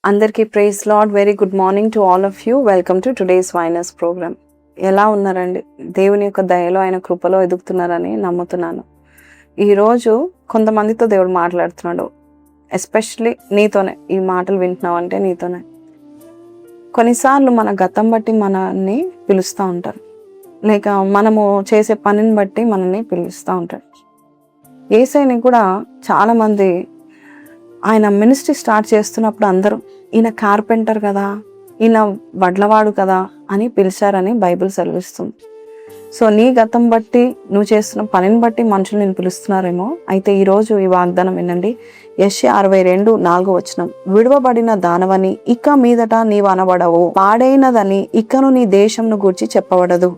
అందరికీ praise Lord. Very good morning to all of you. Welcome to today's vines program. ఎలా ఉన్నారండి? దేవుని యొక్క దయలో, ఆయన కృపలో ఎదుగుతున్నారని నమ్ముతున్నాను. ఈరోజు కొంతమందితో దేవుడు మాట్లాడుతున్నాడు. ఎస్పెషల్లీ నీతోనే ఈ మాటలు వింటున్నావంటే నీతోనే. కొన్నిసార్లు మన గతం బట్టి మనల్ని పిలుస్తూ ఉంటారు, లేక మనము చేసే పనిని బట్టి మనల్ని పిలుస్తూ ఉంటారు. యేసయ్యని కూడా చాలామంది ఆయన మినిస్ట్రీ స్టార్ట్ చేస్తున్నప్పుడు అందరూ ఈయన కార్పెంటర్ కదా, ఈయన వడ్లవాడు కదా అని పిలిచారని బైబిల్ సెలవిస్తుంది. సో నీ గతం బట్టి, నువ్వు చేస్తున్న పనిని బట్టి మనుషులు నేను పిలుస్తున్నారేమో. అయితే ఈరోజు ఈ వాగ్దానం వినండి. యెషయా 62:4 విడువబడిన దానవని ఇక మీదట నీవు అనబడవు, పాడైనదని ఇకను నీ దేశంను గూర్చి చెప్పబడదు.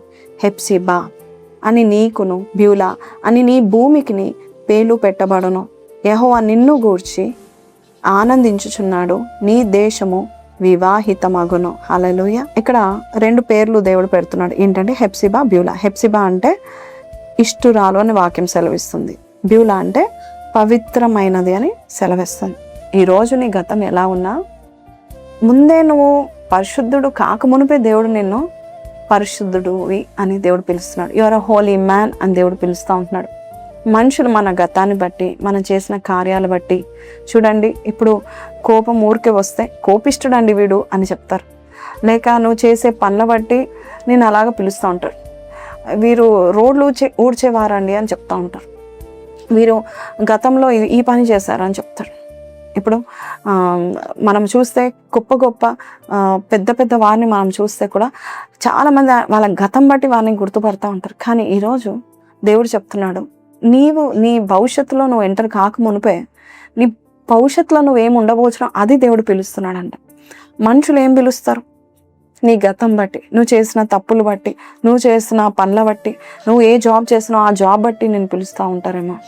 హెప్సిబా అని నీకును, బ్యూలా అని నీ భూమికిని పేర్లు పెట్టబడను. యెహోవా నిన్ను గూర్చి ఆనందించుచున్నాడు, నీ దేశము వివాహితమగును. హల్లెలూయా. ఇక్కడ 2 పేర్లు దేవుడు పెడుతున్నాడు. ఏంటంటే హెప్సిబా, బ్యూలా. హెప్సిబా అంటే ఇష్టురాలు అని వాక్యం సెలవిస్తుంది. బ్యూలా అంటే పవిత్రమైనది అని సెలవిస్తుంది. ఈరోజు నీ గతం ఎలా ఉన్నా, ముందే నువ్వు పరిశుద్ధుడు కాకమునిపే దేవుడు నిన్ను పరిశుద్ధుడువి అని దేవుడు పిలుస్తున్నాడు. You are a holy man అని దేవుడు పిలుస్తూ ఉంటున్నాడు. మనుషులు మన గతాన్ని బట్టి, మనం చేసిన కార్యాలు బట్టి, చూడండి ఇప్పుడు కోపం ఊరికే వస్తే కోపిష్టుడండి వీడు అని చెప్తారు. లేక నువ్వు చేసే పనుల బట్టి నేను అలాగ పిలుస్తూ ఉంటారు. వీరు రోడ్లు ఊడ్చేవారండి అని చెప్తూ ఉంటారు. వీరు గతంలో ఈ పని చేశారని చెప్తారు. ఇప్పుడు మనం చూస్తే గొప్ప పెద్ద పెద్ద వారిని మనం చూస్తే కూడా చాలామంది వాళ్ళ గతం బట్టి వారిని గుర్తుపడుతూ ఉంటారు. కానీ ఈరోజు దేవుడు చెప్తున్నాడు, నీవు నీ భవిష్యత్తులో నువ్వు ఎంటర్ కాకమునిపే నీ భవిష్యత్తులో నువ్వు ఏమి ఉండబోచున్నావు అది దేవుడు పిలుస్తున్నాడంట. మనుషులు ఏం పిలుస్తారు? నీ గతం బట్టి, నువ్వు చేసిన తప్పులు బట్టి, నువ్వు చేసిన పనుల బట్టి, నువ్వు ఏ జాబ్ చేసినావు ఆ జాబ్ బట్టి నేను పిలుస్తూ ఉంటారేమో.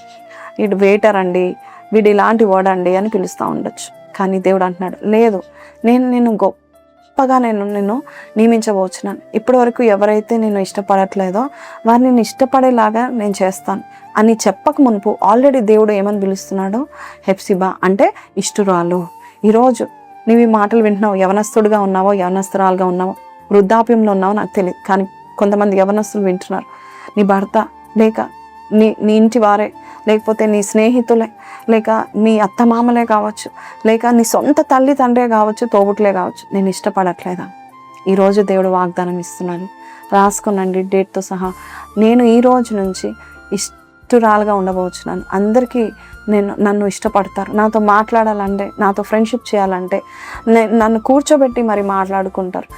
వీడు వెయిటర్ అండి, వీడు ఇలాంటి వాడండి అని పిలుస్తూ ఉండొచ్చు. కానీ దేవుడు అంటున్నాడు, లేదు, నేను గొప్పగా నిన్ను నియమించబోచున్నాను. ఇప్పటి వరకు ఎవరైతే నేను ఇష్టపడట్లేదో వారిని నేను ఇష్టపడేలాగా నేను చేస్తాను అని చెప్పక మునుపు ఆల్రెడీ దేవుడు ఏమని పిలుస్తున్నాడో, హెప్సిబా అంటే ఇష్టురాలు. ఈరోజు నీవు ఈ మాటలు వింటున్నావు, యవనస్తుడుగా ఉన్నావో, యవనస్తురాలుగా ఉన్నావో, వృద్ధాప్యంలో ఉన్నావో నాకు తెలియదు. కానీ కొంతమంది యవనస్తులు వింటున్నారు. నీ భర్త లేక నీ ఇంటి వారే, లేకపోతే నీ స్నేహితులే, లేక నీ అత్తమామలే కావచ్చు, లేక నీ సొంత తల్లి తండ్రే కావచ్చు, తోబుట్లే కావచ్చు, నేను ఇష్టపడట్లేదా? ఈరోజు దేవుడు వాగ్దానం ఇస్తున్నాడు. రాసుకునండి డేట్తో సహా. నేను ఈ రోజు నుంచి ఇష్టురాలుగా ఉండబోచున్నాను. అందరికీ నన్ను ఇష్టపడతారు. నాతో మాట్లాడాలంటే, నాతో ఫ్రెండ్షిప్ చేయాలంటే నన్ను కూర్చోబెట్టి మరి మాట్లాడుకుంటారు.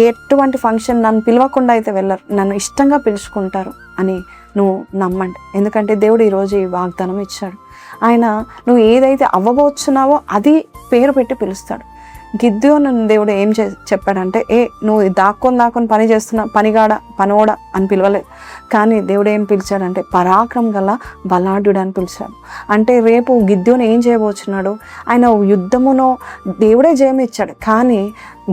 ఎటువంటి ఫంక్షన్ నన్ను పిలవకుండా అయితే వెళ్ళరు, నన్ను ఇష్టంగా పిలుచుకుంటారు అని నువ్వు నమ్మండి. ఎందుకంటే దేవుడు ఈరోజు ఈ వాగ్దానం ఇచ్చాడు. ఆయన నువ్వు ఏదైతే అవ్వబోచున్నావో అది పేరు పెట్టి పిలుస్తాడు. గిద్యోను దేవుడు ఏం చెప్పాడంటే, నువ్వు దాక్కొని పని చేస్తున్న పనోడ అని పిలవలేదు. కానీ దేవుడు ఏం పిలిచాడంటే పరాక్రమం గల బలాఢ్యుడు అని పిలిచాడు. అంటే రేపు గిద్యోను ఏం చేయబోచున్నాడు? ఆయన యుద్ధమునో దేవుడే జయం ఇచ్చాడు, కానీ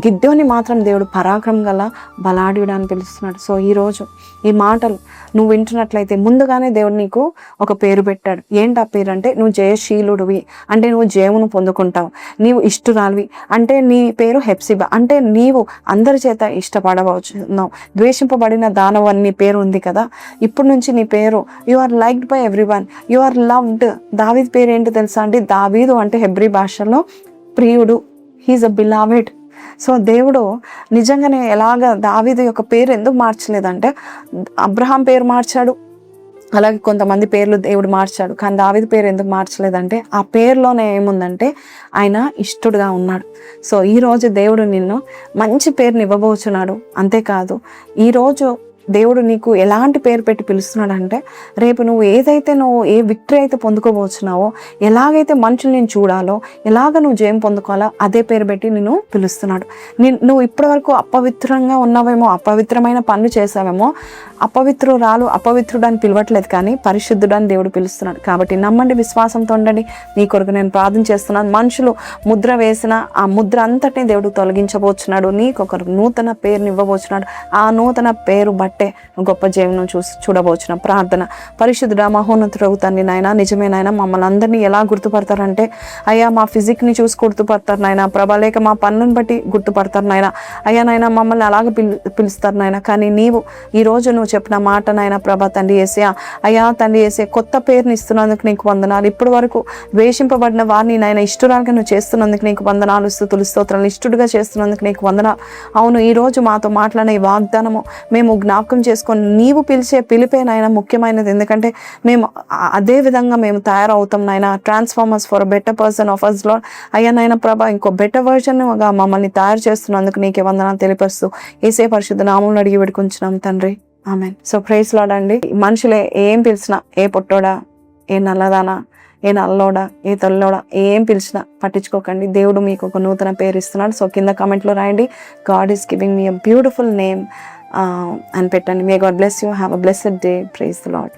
గిద్యోని మాత్రం దేవుడు పరాక్రమం గల బలాఢ్యుడు అని పిలుస్తున్నాడు. సో ఈరోజు ఈ మాటలు నువ్వు వింటున్నట్లయితే ముందుగానే దేవుడు నీకు ఒక పేరు పెట్టాడు. ఏంటి ఆ పేరు అంటే, నువ్వు జయశీలుడివి అంటే నువ్వు జయమును పొందుకుంటావు. నీవు ఇష్టురాలివి అంటే నీ పేరు హెప్సిబా అంటే నీవు అందరి చేత ఇష్టపడవచ్చున్నావు. ద్వేషింపబడిన దానవు అని నీ పేరు ఉంది కదా. ఇప్పుడు నుంచి నీ పేరు you are liked by everyone, you are loved. దావీదు పేరు ఏంటో తెలుసా అండి? దావీదు అంటే హెబ్రీ భాషలో ప్రియుడు. హీఈస్ అ బిలావెడ్. సో దేవుడు నిజంగానే ఎలాగ దావీదు యొక్క పేరు ఎందుకు మార్చలేదంటే, అబ్రహాం పేరు మార్చాడు, అలాగే కొంతమంది పేర్లు దేవుడు మార్చాడు, కానీ దావీదు పేరు ఎందుకు మార్చలేదంటే ఆ పేరులోనే ఏముందంటే ఆయన ఇష్టడుగా ఉన్నాడు. సో ఈరోజు దేవుడు నిన్ను మంచి పేరుని ఇవ్వబోచున్నాడు. అంతేకాదు ఈరోజు దేవుడు నీకు ఎలాంటి పేరు పెట్టి పిలుస్తున్నాడంటే, రేపు నువ్వు ఏ విక్టరీ అయితే పొందుకోబోచున్నావో, ఎలాగైతే మనుషులు నేను చూడాలో, ఎలాగ నువ్వు జయం పొందుకోవాలో అదే పేరు పెట్టి నిన్ను పిలుస్తున్నాడు. నువ్వు ఇప్పటి వరకు అపవిత్రంగా ఉన్నావేమో, అపవిత్రమైన పనులు చేసావేమో, అపవిత్రుడు అని పిలవట్లేదు, కానీ పరిశుద్ధుడు అని దేవుడు పిలుస్తున్నాడు. కాబట్టి నమ్మండి, విశ్వాసంతో ఉండండి. నీ కొరకు నేను ప్రార్థన చేస్తున్నాను. మనుషులు ముద్ర వేసిన ఆ ముద్ర అంతటిని దేవుడు తొలగించబోచున్నాడు. నీకు ఒక నూతన పేరుని ఇవ్వబోచున్నాడు. ఆ నూతన పేరు బట్టి బట్టే గొప్ప జీవనం చూడబోచున్నాం. ప్రార్థన. పరిశుద్ధుడా మహోన్నతుడవు తండ్రి నాయన, నిజమే నాయన, మమ్మల్ని అందరినీ ఎలా గుర్తుపడతారంటే అయ్యా మా ఫిజిక్ని చూసి గుర్తుపడతారు నాయన ప్రభా, లేక మా పనులను బట్టి గుర్తుపడతారు నాయన. అయ్యా నాయన మమ్మల్ని అలాగ పిలుస్తారు నాయన. కానీ నీవు ఈరోజు నువ్వు చెప్పిన మాట నాయన ప్రభా తండ్రి యేసయ్యా, అయ్యా తండ్రి యేసయ్య కొత్త పేరుని ఇస్తున్నందుకు నీకు వందనాలు. ఇప్పటి వరకు వేషింపబడిన వారిని నాయన ఇష్టరాలుగా నువ్వు చేస్తున్నందుకు నీకు వందనాలు, స్తుతులు స్తోత్రాలు. ఇష్టడుగా చేస్తున్నందుకు నీకు వందనాలు. అవును, ఈరోజు మాతో మాట్లాడిన ఈ వాగ్దానము మేము జ్ఞాపకం చేసుకొని నీవు పిలిచే పిలిపే నాయన ముఖ్యమైనది. ఎందుకంటే మేము అదే విధంగా మేము తయారవుతాం నాయన. Transformers for better person of us lord. అయ్యా నాయన ప్రభా, ఇంకో బెటర్ వర్షన్గా మమ్మల్ని తయారు చేస్తున్నందుకు నీకే వందనాలు తెలియపరుస్తూ యేసయ్య పరిశుద్ధ నామములో అడిగి వేడుకుంటున్నాం తండ్రి, ఆమేన్. సో ప్రైజ్ లార్డ్ అండి. మనుషులే ఏం పిలిచినా, ఏ పొట్టోడా, ఏ నల్లదానా, ఏ నల్లోడా, ఏ తెల్లోడా, ఏం పిలిచినా పట్టించుకోకండి. దేవుడు మీకు ఒక నూతన పేరు ఇస్తున్నాడు. సో కింద కామెంట్లో రాయండి, god is giving me a beautiful name అని పెట్టండి. May god bless you. Have a blessed day. Praise the lord.